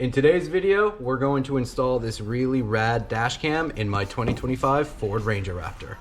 In today's video, we're going to install this really rad dash cam in my 2025 Ford Ranger Raptor.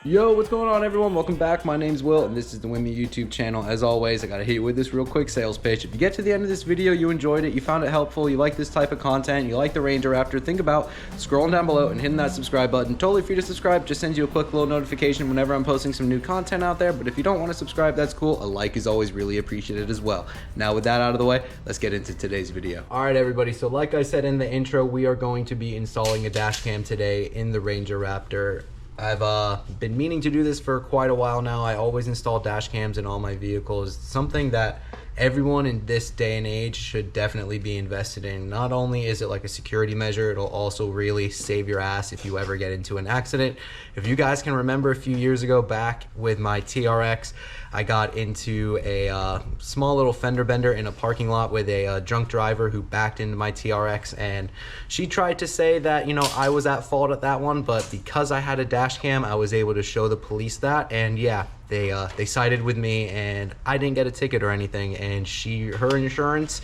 Yo, what's going on everyone? Welcome back. My name's Will and this is the Wimmy YouTube channel. As always, I gotta hit you with this real quick sales pitch. If you get to the end of this video, you enjoyed it, you found it helpful, you like this type of content, you like the Ranger Raptor, think about scrolling down below and hitting that subscribe button. Totally free to subscribe, just sends you a quick little notification whenever I'm posting some new content out there. But if you don't want to subscribe, that's cool. A like is always really appreciated as well. Now with that out of the way, let's get into today's video. All right everybody, so like I said in the intro, we are going to be installing a dash cam today in the Ranger Raptor. I've been meaning to do this for quite a while now. I always install dash cams in all my vehicles. It's something that everyone in this day and age should definitely be invested in. Not only is it like a security measure, it'll also really save your ass if you ever get into an accident. If you guys can remember a few years ago back with my TRX, I got into a small little fender bender in a parking lot with a drunk driver who backed into my TRX, and she tried to say that, you know, I was at fault at that one, but because I had a dash cam, I was able to show the police that, and yeah, they sided with me, and I didn't get a ticket or anything, and her insurance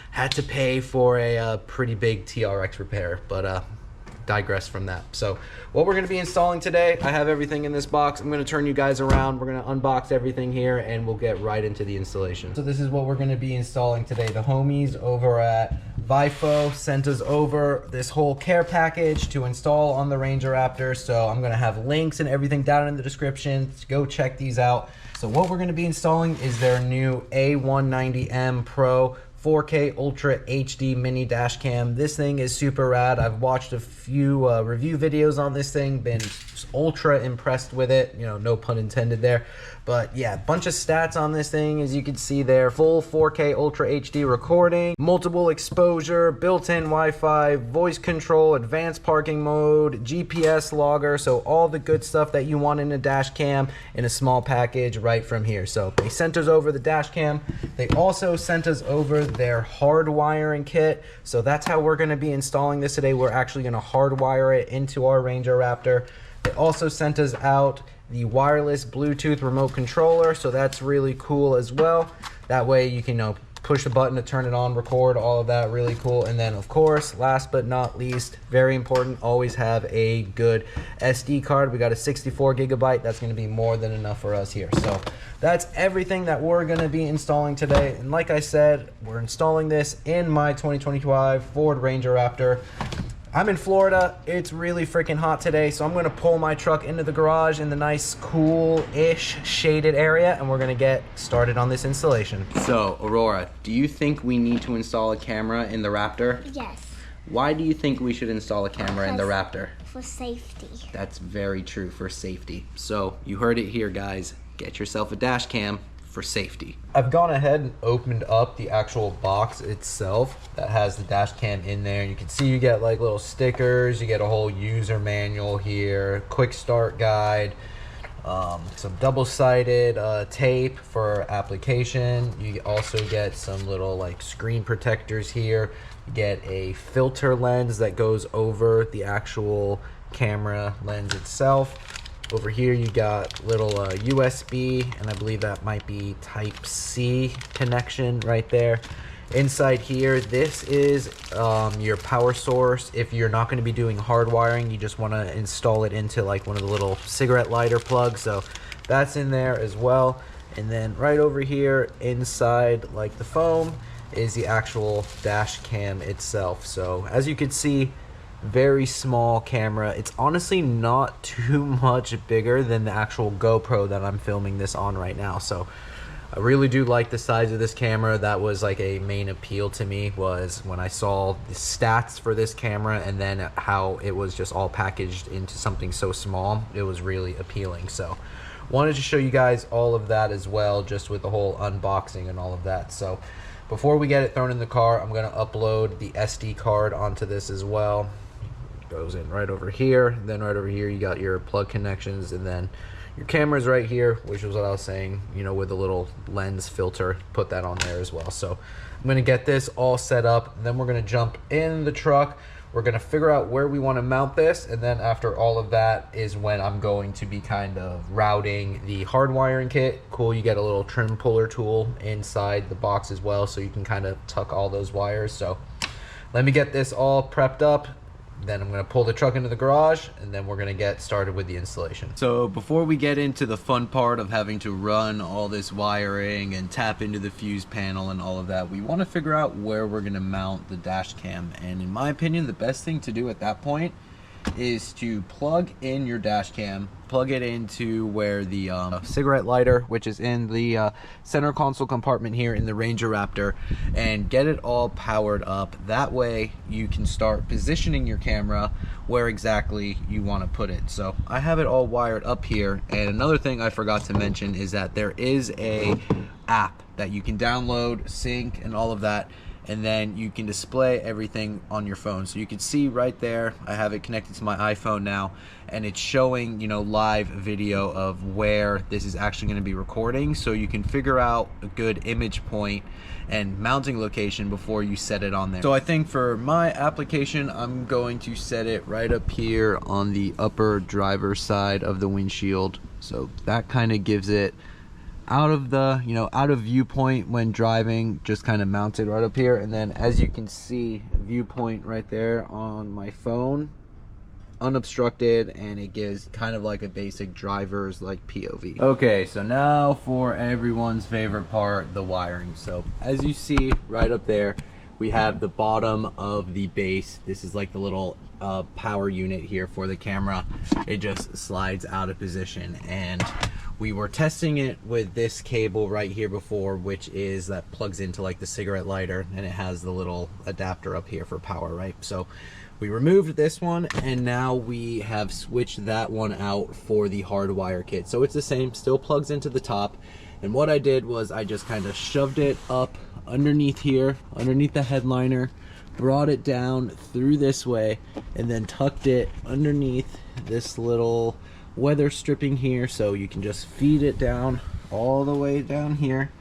had to pay for a pretty big TRX repair, but digress from that. So what we're going to be installing today, I have everything in this box. I'm going to turn you guys around. We're going to unbox everything here and we'll get right into the installation. So this is what we're going to be installing today. The homies over at Viofo sent us over this whole care package to install on the Ranger Raptor. So I'm going to have links and everything down in the description. Go check these out. So what we're going to be installing is their new A119M Pro 4K Ultra HD mini dash cam. This thing is super rad. I've watched a few review videos on this thing, been ultra impressed with it, you know, no pun intended there. But yeah, bunch of stats on this thing, as you can see there. Full 4K Ultra HD recording, multiple exposure, built-in Wi-Fi, voice control, advanced parking mode, GPS logger, so all the good stuff that you want in a dash cam in a small package right from here. So they sent us over the dash cam. They also sent us over their hardwiring kit. So that's how we're gonna be installing this today. We're actually gonna hardwire it into our Ranger Raptor. They also sent us out the wireless Bluetooth remote controller, so that's really cool as well. That way you can, you know, push a button to turn it on, record, all of that, really cool. And then of course, last but not least, very important, always have a good SD card. We got a 64 gigabyte, that's gonna be more than enough for us here. So that's everything that we're gonna be installing today. And like I said, we're installing this in my 2025 Ford Ranger Raptor. I'm in Florida, it's really freaking hot today, so I'm gonna pull my truck into the garage in the nice, cool-ish shaded area, and we're gonna get started on this installation. So, Aurora, do you think we need to install a camera in the Raptor? Yes. Why do you think we should install a camera in the Raptor? For safety. That's very true, for safety. So, you heard it here, guys. Get yourself a dash cam for safety. I've gone ahead and opened up the actual box itself that has the dash cam in there. You can see you get like little stickers, you get a whole user manual here, quick start guide, some double-sided tape for application. You also get some little like screen protectors here. You get a filter lens that goes over the actual camera lens itself. Over here you got little USB, and I believe that might be Type-C connection right there. Inside here, this is your power source. If you're not going to be doing hardwiring, you just want to install it into like one of the little cigarette lighter plugs. So that's in there as well. And then right over here inside like the foam is the actual dash cam itself. So as you can see, very small camera. It's honestly not too much bigger than the actual GoPro that I'm filming this on right now. So I really do like the size of this camera. That was like a main appeal to me, was when I saw the stats for this camera and then how it was just all packaged into something so small. It was really appealing. So wanted to show you guys all of that as well, just with the whole unboxing and all of that. So before we get it thrown in the car, I'm gonna upload the SD card onto this as well. Goes in right over here, then right over here you got your plug connections, and then your camera's right here, which was what I was saying, you know, with the little lens filter, put that on there as well. So I'm gonna get this all set up, and then we're gonna jump in the truck. We're gonna figure out where we wanna mount this, and then after all of that is when I'm going to be kind of routing the hard wiring kit. Cool, you get a little trim puller tool inside the box as well, so you can kind of tuck all those wires. So let me get this all prepped up. Then I'm gonna pull the truck into the garage, and then we're gonna get started with the installation. So before we get into the fun part of having to run all this wiring and tap into the fuse panel and all of that, we wanna figure out where we're gonna mount the dash cam. And in my opinion, the best thing to do at that point is to plug in your dash cam, plug it into where the cigarette lighter, which is in the center console compartment here in the Ranger Raptor, and get it all powered up. That way you can start positioning your camera where exactly you want to put it. So I have it all wired up here. And another thing I forgot to mention is that there is a app that you can download, sync, and all of that, and then you can display everything on your phone. So you can see right there, I have it connected to my iPhone now, and it's showing, you know, live video of where this is actually going to be recording, so you can figure out a good image point and mounting location before you set it on there. So I think for my application, I'm going to set it right up here on the upper driver's side of the windshield. So that kind of gives it out of the, you know, out of viewpoint when driving, just kind of mounted right up here. And then as you can see, viewpoint right there on my phone, unobstructed, and it gives kind of like a basic driver's like POV. Okay, so now for everyone's favorite part, the wiring. So as you see right up there, we have the bottom of the base. This is like the little power unit here for the camera. It just slides out of position, and we were testing it with this cable right here before, which is that plugs into like the cigarette lighter, and it has the little adapter up here for power, right? So we removed this one, and now we have switched that one out for the Hardwire kit. So it's the same, still plugs into the top. And what I did was I just kind of shoved it up underneath here, underneath the headliner, brought it down through this way, and then tucked it underneath this little weather stripping here, so you can just feed it down all the way down here,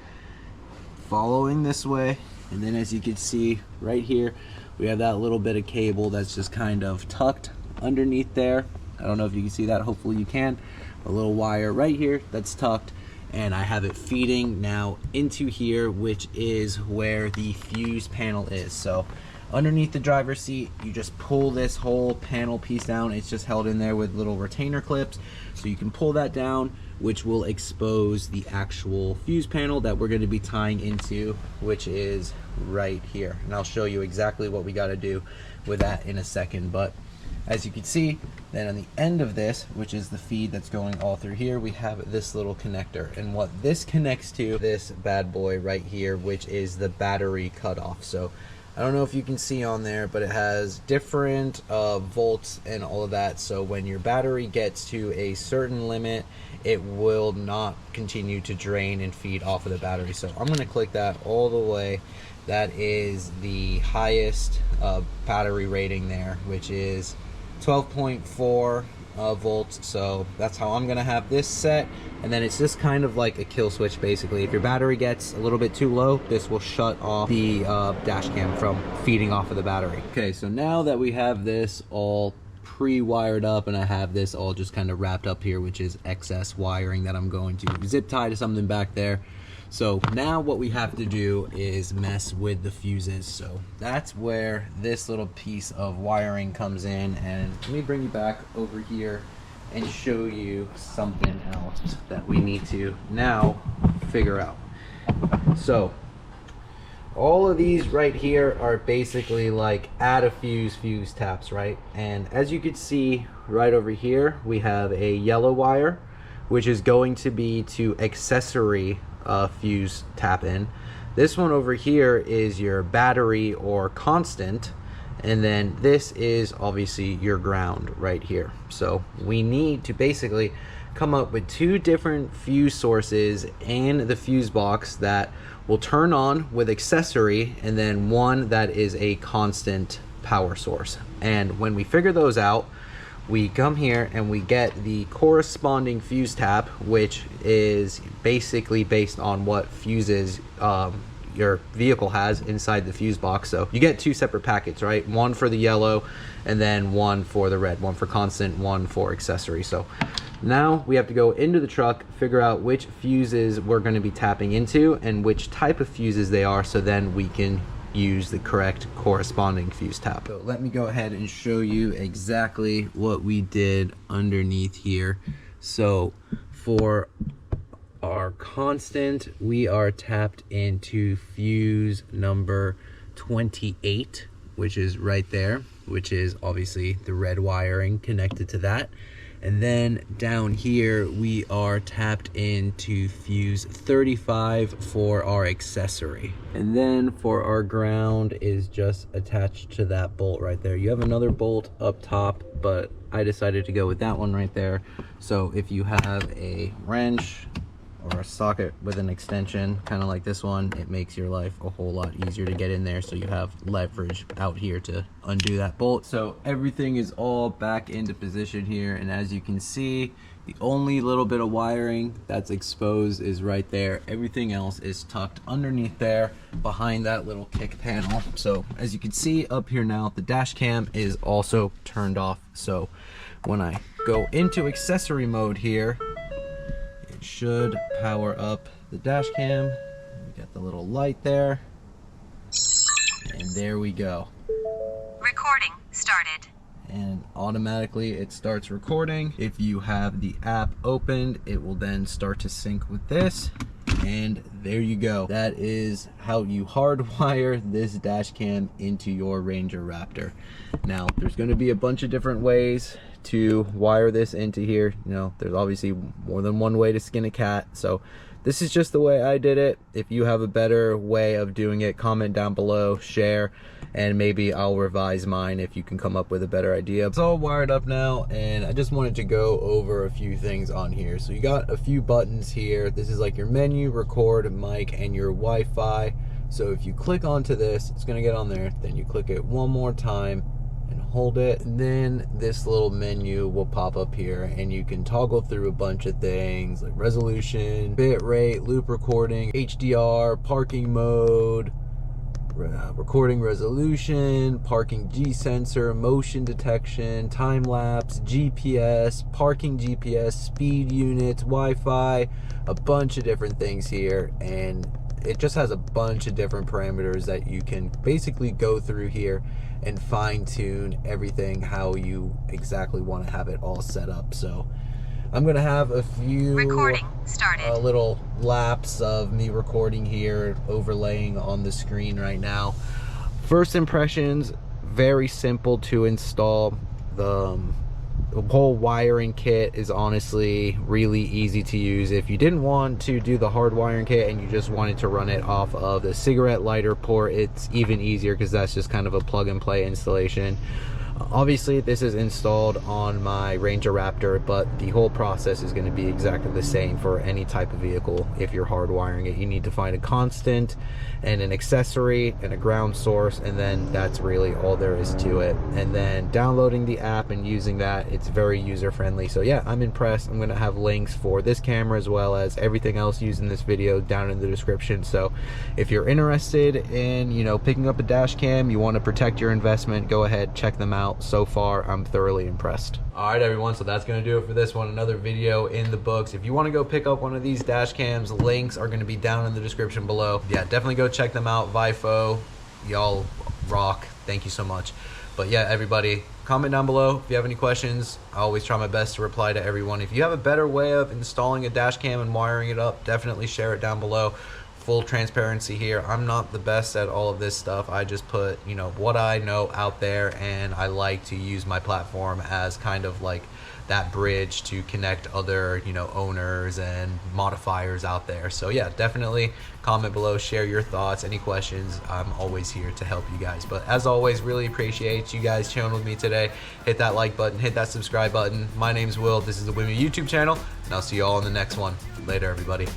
following this way. And then as you can see right here, we have that little bit of cable that's just kind of tucked underneath there. I don't know if you can see that, hopefully you can. A little wire right here that's tucked, and I have it feeding now into here, which is where the fuse panel is. So underneath the driver's seat, you just pull this whole panel piece down. It's just held in there with little retainer clips, so you can pull that down, which will expose the actual fuse panel that we're going to be tying into, which is right here. And I'll show you exactly what we got to do with that in a second. But as you can see, then on the end of this, which is the feed that's going all through here, we have this little connector. And what this connects to, this bad boy right here, which is the battery cutoff. So I don't know if you can see on there, but it has different volts and all of that. So when your battery gets to a certain limit, it will not continue to drain and feed off of the battery. So I'm going to click that all the way. That is the highest battery rating there, which is 12.4 volts. So that's how I'm gonna have this set. And then it's just kind of like a kill switch basically. If your battery gets a little bit too low, this will shut off the dash cam from feeding off of the battery. Okay, so now that we have this all pre-wired up, and I have this all just kind of wrapped up here, which is excess wiring that I'm going to zip tie to something back there. So now what we have to do is mess with the fuses. So that's where this little piece of wiring comes in. And let me bring you back over here and show you something else that we need to now figure out. So all of these right here are basically like add a fuse taps, right? And as you can see right over here, we have a yellow wire, which is going to be to accessory fuse tap in. This one over here is your battery or constant, and then this is obviously your ground right here. So we need to basically come up with two different fuse sources in the fuse box that will turn on with accessory, and then one that is a constant power source. And when we figure those out, we come here and we get the corresponding fuse tap, which is basically based on what fuses your vehicle has inside the fuse box. So you get 2 separate packets, right? One for the yellow and then one for the red, one for constant, one for accessory. So now we have to go into the truck, figure out which fuses we're going to be tapping into and which type of fuses they are, so then we can use the correct corresponding fuse tap. So let me go ahead and show you exactly what we did underneath here. So for our constant, we are tapped into fuse number 28, which is right there, which is obviously the red wiring connected to that. And then down here, we are tapped into fuse 35 for our accessory. And then for our ground is just attached to that bolt right there. You have another bolt up top, but I decided to go with that one right there. So if you have a wrench or a socket with an extension, kind of like this one, it makes your life a whole lot easier to get in there, so you have leverage out here to undo that bolt. So everything is all back into position here, and as you can see, the only little bit of wiring that's exposed is right there. Everything else is tucked underneath there behind that little kick panel. So as you can see up here now, the dash cam is also turned off. So when I go into accessory mode here, should power up the dash cam. We got the little light there, and there we go. Recording started. And automatically it starts recording. If you have the app opened, it will then start to sync with this, and there you go. That is how you hardwire this dash cam into your Ranger Raptor. Now there's going to be a bunch of different ways to wire this into here. You know, there's obviously more than one way to skin a cat, so this is just the way I did it. If you have a better way of doing it, comment down below, share, and maybe I'll revise mine if you can come up with a better idea. It's all wired up now, and I just wanted to go over a few things on here. So you got a few buttons here. This is like your menu, record, mic, and your Wi-Fi. So if you click onto this, it's gonna get on there. Then you click it one more time and hold it, and then this little menu will pop up here, and you can toggle through a bunch of things like resolution, bit rate, loop recording, HDR, parking mode, recording resolution, parking G sensor, motion detection, time lapse, GPS, parking GPS, speed units, Wi-Fi, a bunch of different things here. And it just has a bunch of different parameters that you can basically go through here and fine-tune everything how you exactly want to have it all set up. So I'm gonna have a few recording started. Little laps of me recording here, overlaying on the screen right now. First impressions, very simple to install. The whole wiring kit is honestly really easy to use. If you didn't want to do the hard wiring kit and you just wanted to run it off of the cigarette lighter port, it's even easier because that's just kind of a plug and play installation. Obviously this is installed on my Ranger Raptor, but the whole process is going to be exactly the same for any type of vehicle. If you're hardwiring it, you need to find a constant and an accessory and a ground source, and then that's really all there is to it. And then downloading the app and using that, it's very user friendly. So yeah, I'm impressed. I'm going to have links for this camera as well as everything else used in this video down in the description. So if you're interested in, you know, picking up a dash cam, you want to protect your investment, go ahead, check them out. So far, I'm thoroughly impressed. All right, everyone, so that's gonna do it for this one. Another video in the books. If you want to go pick up one of these dash cams, links are going to be down in the description below. Yeah, definitely go check them out. Viofo, y'all rock. Thank you so much. But yeah, everybody, comment down below if you have any questions. I always try my best to reply to everyone. If you have a better way of installing a dash cam and wiring it up, definitely share it down below. Full transparency here, I'm not the best at all of this stuff. I just put, you know, what I know out there, and I like to use my platform as kind of like that bridge to connect other, you know, owners and modifiers out there. So yeah, definitely comment below, share your thoughts, any questions. I'm always here to help you guys. But as always, really appreciate you guys chilling with me today. Hit that like button, hit that subscribe button. My name's Will, this is the Women YouTube channel, and I'll see you all in the next one. Later, everybody.